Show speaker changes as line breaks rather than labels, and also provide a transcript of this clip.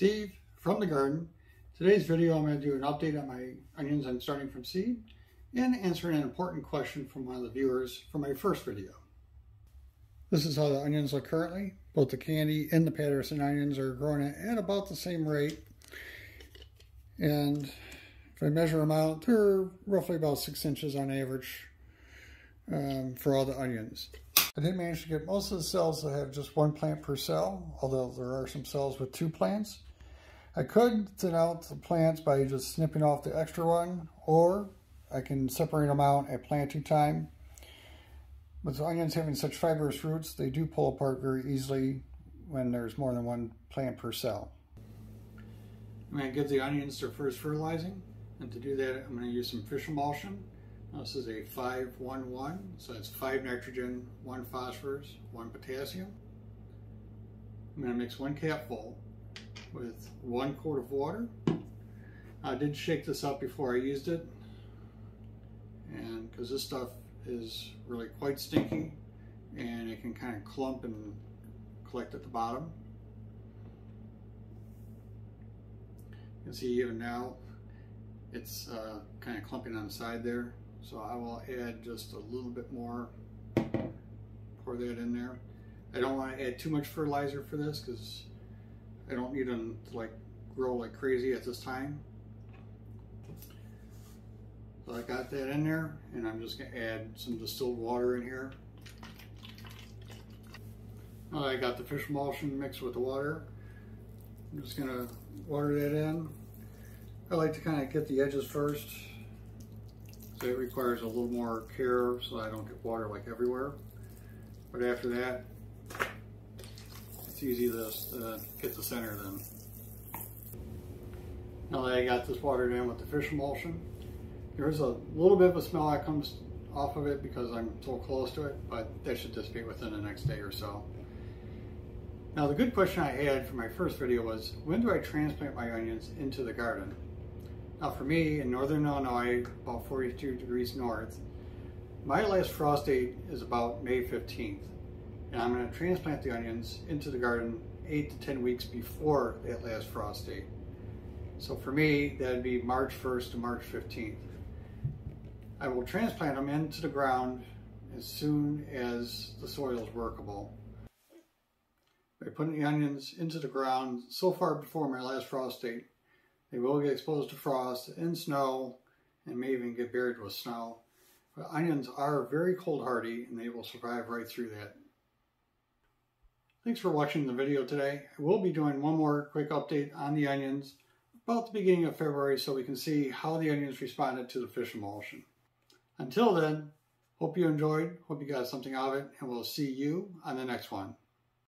Steve from the garden. Today's video I'm going to do an update on my onions I'm starting from seed and answering an important question from one of the viewers from my first video. This is how the onions look currently. Both the candy and the Patterson onions are growing at about the same rate. And if I measure them out, they're roughly about 6 inches on average for all the onions. I did manage to get most of the cells that have just one plant per cell, although there are some cells with 2 plants. I could thin out the plants by just snipping off the extra one, or I can separate them out at planting time. With the onions having such fibrous roots, they do pull apart very easily when there's more than one plant per cell. I'm going to give the onions their first fertilizing, and to do that I'm going to use some fish emulsion. This is a 5-1-1, so that's 5 nitrogen, 1 phosphorus, 1 potassium. I'm going to mix 1 cap full with 1 quart of water. I did shake this up before I used it, and because this stuff is really quite stinky and it can kind of clump and collect at the bottom. You can see even now it's kind of clumping on the side there. So I will add just a little bit more, pour that in there. I don't want to add too much fertilizer for this because I don't need them to like grow like crazy at this time. So I got that in there, and I'm just going to add some distilled water in here. Now I got the fish emulsion mixed with the water. I'm just going to water that in. I like to kind of get the edges first. So it requires a little more care so I don't get water like everywhere. But after that, it's easy to get the center then. Now that I got this watered in with the fish emulsion, there's a little bit of a smell that comes off of it because I'm so close to it, but that should dissipate within the next day or so. Now the good question I had for my first video was, when do I transplant my onions into the garden? Now for me, in northern Illinois, about 42 degrees north, my last frost date is about May 15th. And I'm going to transplant the onions into the garden 8 to 10 weeks before that last frost date. So for me, that would be March 1st to March 15th. I will transplant them into the ground as soon as the soil is workable. By putting the onions into the ground so far before my last frost date, they will get exposed to frost and snow, and may even get buried with snow. But onions are very cold hardy, and they will survive right through that. Thanks for watching the video today. I will be doing one more quick update on the onions about the beginning of February so we can see how the onions responded to the fish emulsion. Until then, hope you enjoyed, hope you got something out of it, and we'll see you on the next one.